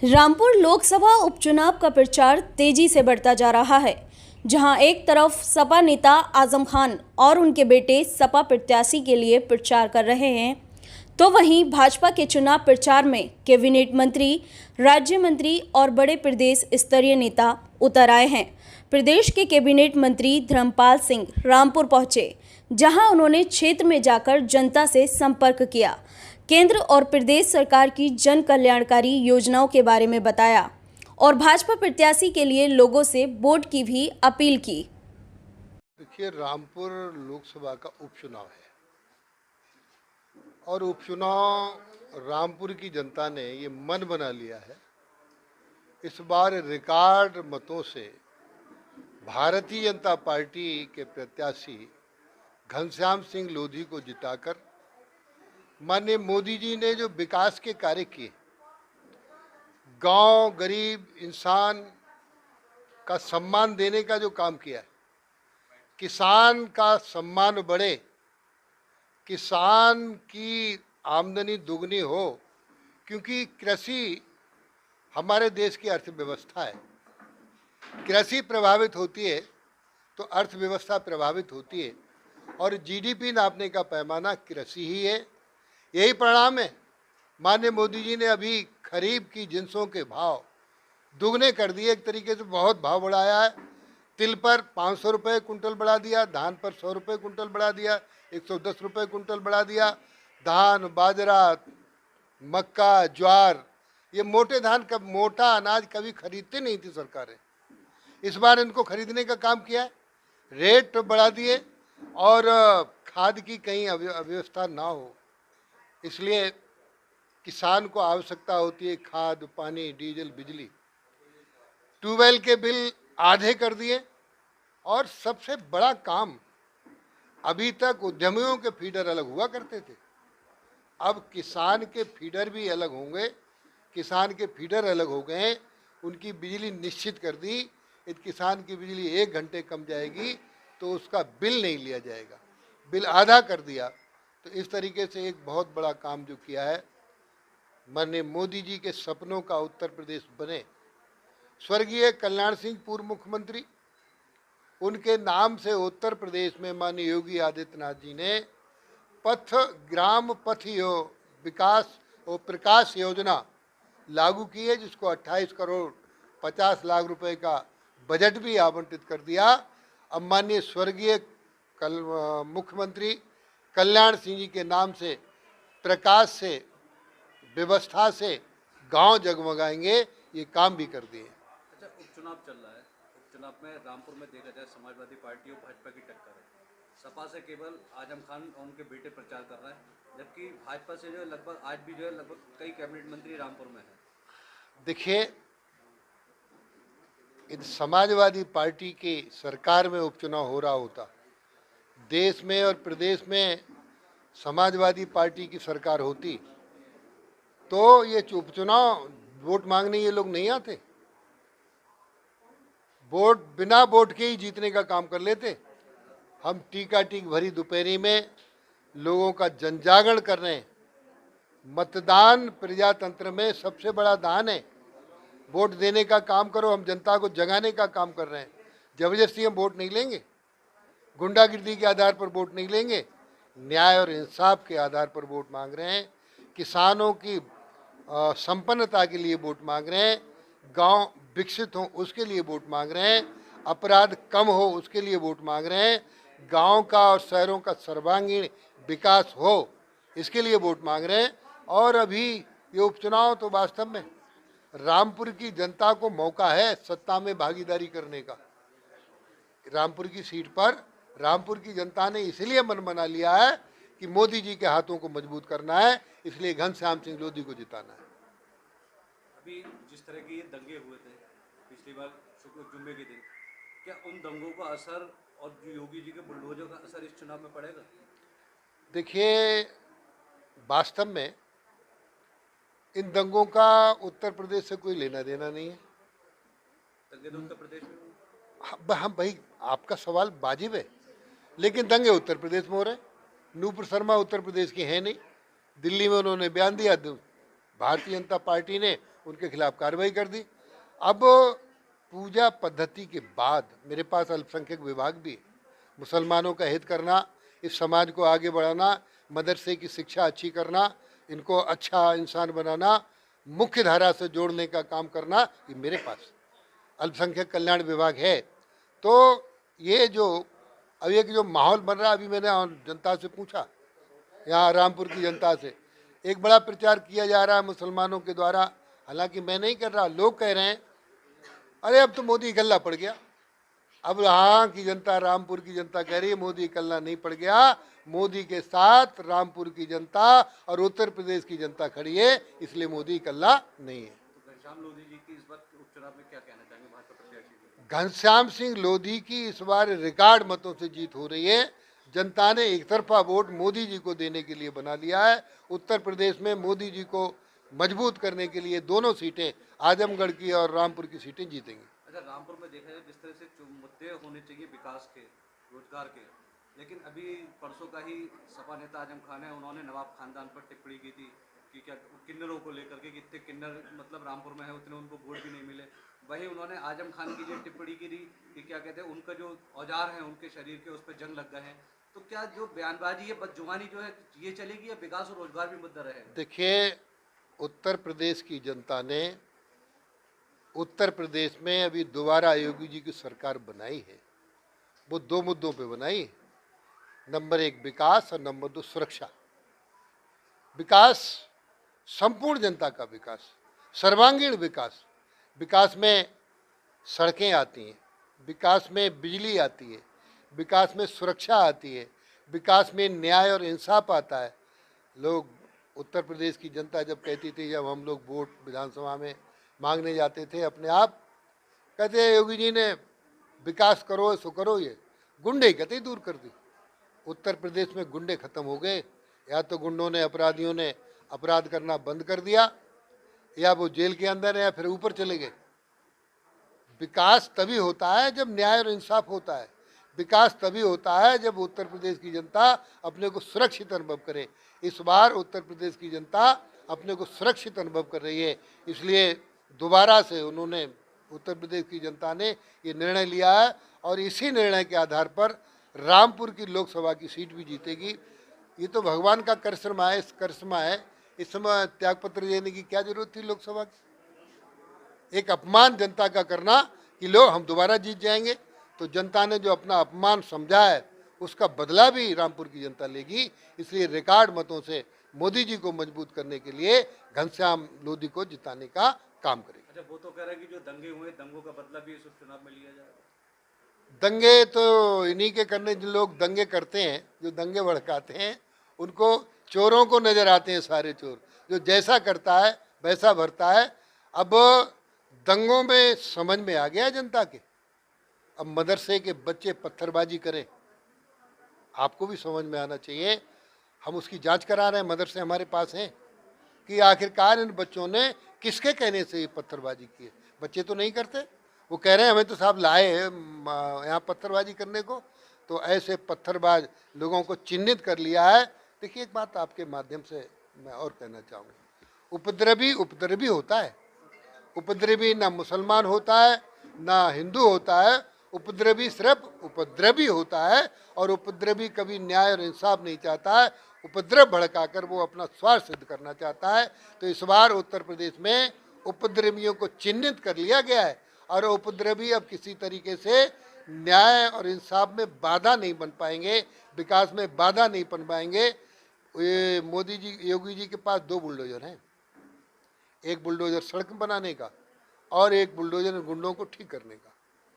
रामपुर लोकसभा उपचुनाव का प्रचार तेजी से बढ़ता जा रहा है, जहां एक तरफ सपा नेता आजम खान और उनके बेटे सपा प्रत्याशी के लिए प्रचार कर रहे हैं, तो वहीं भाजपा के चुनाव प्रचार में कैबिनेट मंत्री, राज्य मंत्री और बड़े प्रदेश स्तरीय नेता उतर आए हैं। प्रदेश के कैबिनेट मंत्री धर्मपाल सिंह रामपुर पहुंचे, जहां उन्होंने क्षेत्र में जाकर जनता से संपर्क किया, केंद्र और प्रदेश सरकार की जन कल्याणकारी योजनाओं के बारे में बताया और भाजपा प्रत्याशी के लिए लोगों से वोट की भी अपील की। देखिए, रामपुर लोकसभा का उपचुनाव है और उपचुनाव रामपुर की जनता ने ये मन बना लिया है। इस बार रिकॉर्ड मतों से भारतीय जनता पार्टी के प्रत्याशी घनश्याम सिंह लोधी को जिताकर माननीय मोदी जी ने जो विकास के कार्य किए, गांव गरीब इंसान का सम्मान देने का जो काम किया है, किसान का सम्मान बढ़े, किसान की आमदनी दुगनी हो, क्योंकि कृषि हमारे देश की अर्थव्यवस्था है। कृषि प्रभावित होती है तो अर्थव्यवस्था प्रभावित होती है और जीडीपी नापने का पैमाना कृषि ही है। यही परिणाम है। माननीय मोदी जी ने अभी खरीफ की जिंसों के भाव दुगने कर दिए, एक तरीके से बहुत भाव बढ़ाया है। तिल पर 500 रुपये कुंटल बढ़ा दिया, धान पर 100 रुपये कुंटल बढ़ा दिया, 110 रुपये कुंटल बढ़ा दिया। धान, बाजरा, मक्का, ज्वार, ये मोटे धान मोटा अनाज कभी खरीदते नहीं थी सरकारें। इस बार इनको खरीदने का काम किया है, रेट बढ़ा दिए और खाद की कहीं अव्यवस्था ना हो, इसलिए किसान को आवश्यकता होती है खाद, पानी, डीजल, बिजली। ट्यूबवेल के बिल आधे कर दिए और सबसे बड़ा काम, अभी तक उद्यमियों के फीडर अलग हुआ करते थे, अब किसान के फीडर भी अलग होंगे। किसान के फीडर अलग हो गए, उनकी बिजली निश्चित कर दी। यदि किसान की बिजली 1 घंटे कम जाएगी तो उसका बिल नहीं लिया जाएगा, बिल आधा कर दिया। तो इस तरीके से एक बहुत बड़ा काम जो किया है, माननीय मोदी जी के सपनों का उत्तर प्रदेश बने। स्वर्गीय कल्याण सिंह पूर्व मुख्यमंत्री, उनके नाम से उत्तर प्रदेश में माननीय योगी आदित्यनाथ जी ने पथ ग्राम पथ विकास और प्रकाश योजना लागू की है, जिसको 28 करोड़ 50 लाख रुपए का बजट भी आवंटित कर दिया। अब माननीय स्वर्गीय मुख्यमंत्री कल्याण सिंह जी के नाम से, प्रकाश से, व्यवस्था से गांव जगमगाएंगे, ये काम भी कर दिए। अच्छा, उपचुनाव चल रहा है। उपचुनाव में रामपुर में देखा जाए समाजवादी पार्टी और भाजपा की टक्कर है। सपा से केवल आजम खान और उनके बेटे प्रचार कर रहे हैं, जबकि भाजपा से जो है लगभग आज भी जो है लगभग कई कैबिनेट मंत्री रामपुर में हैं। देखिए, इन समाजवादी पार्टी की सरकार में उपचुनाव हो रहा होता, देश में और प्रदेश में समाजवादी पार्टी की सरकार होती, तो ये उपचुनाव वोट मांगने ये लोग नहीं आते, वोट बिना वोट के ही जीतने का काम कर लेते। हम टीका टीक भरी दोपहरी में लोगों का जनजागरण कर रहे हैं। मतदान प्रजातंत्र में सबसे बड़ा दान है, वोट देने का काम करो। हम जनता को जगाने का काम कर रहे हैं। जबरदस्ती हम वोट नहीं लेंगे, गुंडागिर्दी के आधार पर वोट नहीं लेंगे, न्याय और इंसाफ के आधार पर वोट मांग रहे हैं। किसानों की संपन्नता के लिए वोट मांग रहे हैं, गांव विकसित हो उसके लिए वोट मांग रहे हैं, अपराध कम हो उसके लिए वोट मांग रहे हैं, गांव का और शहरों का सर्वांगीण विकास हो इसके लिए वोट मांग रहे हैं। और अभी ये उपचुनाव तो वास्तव में रामपुर की जनता को मौका है सत्ता में भागीदारी करने का। रामपुर की सीट पर रामपुर की जनता ने इसलिए मन बना लिया है कि मोदी जी के हाथों को मजबूत करना है, इसलिए घनश्याम सिंह लोधी को जिताना है। अभी जिस तरह के ये दंगे हुए थे पिछली बार जुम्मे के दिन, क्या उन दंगों का असर और जो योगी जी के बुलडोजर का असर इस चुनाव में पड़ेगा? देखिए, वास्तव में इन दंगों का उत्तर प्रदेश से कोई लेना देना नहीं है। दंगे तो उत्तर प्रदेश में हम भाई, आपका सवाल वाजिब है, लेकिन दंगे उत्तर प्रदेश में हो रहे हैं। नूपुर शर्मा उत्तर प्रदेश की है नहीं, दिल्ली में उन्होंने बयान दिया, भारतीय जनता पार्टी ने उनके खिलाफ कार्रवाई कर दी। अब पूजा पद्धति के बाद मेरे पास अल्पसंख्यक विभाग भी है। मुसलमानों का हित करना, इस समाज को आगे बढ़ाना, मदरसे की शिक्षा अच्छी करना, इनको अच्छा इंसान बनाना, मुख्य धारा से जोड़ने का काम करना, ये मेरे पास अल्पसंख्यक कल्याण विभाग है। तो ये जो अब एक जो माहौल बन रहा है, अभी मैंने जनता से पूछा, यहाँ रामपुर की जनता से, एक बड़ा प्रचार किया जा रहा है मुसलमानों के द्वारा, हालांकि मैं नहीं कर रहा, लोग कह रहे हैं अरे अब तो मोदी इकल्ला पड़ गया। अब यहाँ की जनता, रामपुर की जनता कह रही है मोदी इकल्ला नहीं पड़ गया, मोदी के साथ रामपुर की जनता और उत्तर प्रदेश की जनता खड़ी है, इसलिए मोदी इकल्ला नहीं है। तो घनश्याम लोधी जी की इस बार उपचुनाव में क्या कहना चाहेंगे भाजपा प्रत्याशी की? घनश्याम सिंह लोधी की इस बार रिकॉर्ड मतों से जीत हो रही है। जनता ने एक तरफा वोट मोदी जी को देने के लिए बना लिया है। उत्तर प्रदेश में मोदी जी को मजबूत करने के लिए दोनों सीटें, आजमगढ़ की और रामपुर की सीटें जीतेंगी। अच्छा, रामपुर में देखा जाए जिस तरह से जो मुद्दे होने चाहिए विकास के, रोजगार के, लेकिन अभी परसों का ही सपा नेता आजम खान है, उन्होंने नवाब खानदान पर टिप्पणी की थी कि क्या किन्नरों को लेकर के, कितने किन्नर मतलब रामपुर में है उतने उनको वोट भी नहीं मिले। वही उन्होंने आजम खान की जो टिप्पणी की थी कि क्या कहते हैं उनका जो औजार है उनके शरीर के, उस पर जंग लग गए हैं। तो क्या जो बयानबाजी है, बदजुबानी जो है, ये चलेगी या विकास और रोजगार भी मुद्दा रहेगा? देखिए, उत्तर प्रदेश की जनता ने उत्तर प्रदेश में अभी दोबारा योगी जी की सरकार बनाई है, वो दो मुद्दों पे बनाई है। नंबर एक विकास और नंबर दो सुरक्षा। विकास, संपूर्ण जनता का विकास, सर्वांगीण विकास। विकास में सड़कें आती हैं, विकास में बिजली आती है, विकास में सुरक्षा आती है, विकास में न्याय और इंसाफ आता है। लोग, उत्तर प्रदेश की जनता जब कहती थी, जब हम लोग वोट विधानसभा में मांगने जाते थे, अपने आप कहते योगी जी ने विकास करो सो करो, ये गुंडे कहते ही दूर कर दी। उत्तर प्रदेश में गुंडे खत्म हो गए, या तो गुंडों ने, अपराधियों ने अपराध करना बंद कर दिया, या वो जेल के अंदर है या फिर ऊपर चले गए। विकास तभी होता है जब न्याय और इंसाफ होता है। विकास तभी होता है जब उत्तर प्रदेश की जनता अपने को सुरक्षित अनुभव करे। इस बार उत्तर प्रदेश की जनता अपने को सुरक्षित अनुभव कर रही है, इसलिए दोबारा से उन्होंने, उत्तर प्रदेश की जनता ने ये निर्णय लिया है और इसी निर्णय के आधार पर रामपुर की लोकसभा की सीट भी जीतेगी। ये तो भगवान का करिश्मा है, करिश्मा है। इस समय त्यागपत्र देने की क्या जरूरत थी लोकसभा की? एक अपमान जनता का करना कि लो हम दोबारा जीत जाएंगे, तो जनता ने जो अपना अपमान समझा है उसका बदला भी रामपुर की जनता लेगी। इसलिए रिकॉर्ड मतों से मोदी जी को मजबूत करने के लिए घनश्याम लोधी को जिताने का काम करेगी। अच्छा, वो तो कह रहे हैं कि जो दंगे हुए, दंगों का बदला भी इस उपचुनाव में लिया जाएगा। दंगे तो इन्हीं के करने, जो लोग दंगे करते हैं, जो दंगे भड़काते हैं, उनको चोरों को नजर आते हैं सारे चोर। जो जैसा करता है वैसा भरता है। अब दंगों में समझ में आ गया जनता के, अब मदरसे के बच्चे पत्थरबाजी करें, आपको भी समझ में आना चाहिए। हम उसकी जांच करा रहे हैं, मदरसे हमारे पास हैं, कि आखिरकार इन बच्चों ने किसके कहने से ये पत्थरबाजी की है। बच्चे तो नहीं करते, वो कह रहे हैं हमें तो साहब लाए यहाँ पत्थरबाजी करने को। तो ऐसे पत्थरबाज लोगों को चिन्हित कर लिया है। देखिए, एक बात आपके माध्यम से मैं और कहना चाहूँगा, उपद्रवी उपद्रवी होता है। उपद्रवी ना मुसलमान होता है ना हिंदू होता है, उपद्रवी सिर्फ उपद्रवी होता है। और उपद्रवी कभी न्याय और इंसाफ नहीं चाहता है, उपद्रव भड़काकर वो अपना स्वार्थ सिद्ध करना चाहता है। तो इस बार उत्तर प्रदेश में उपद्रवियों को चिन्हित कर लिया गया है और उपद्रवी अब किसी तरीके से न्याय और इंसाफ में बाधा नहीं बन पाएंगे, विकास में बाधा नहीं बन पाएंगे। ये मोदी जी, योगी जी के पास दो बुलडोजर हैं, एक बुलडोजर सड़क बनाने का और एक बुलडोजर गुंडों को ठीक करने का।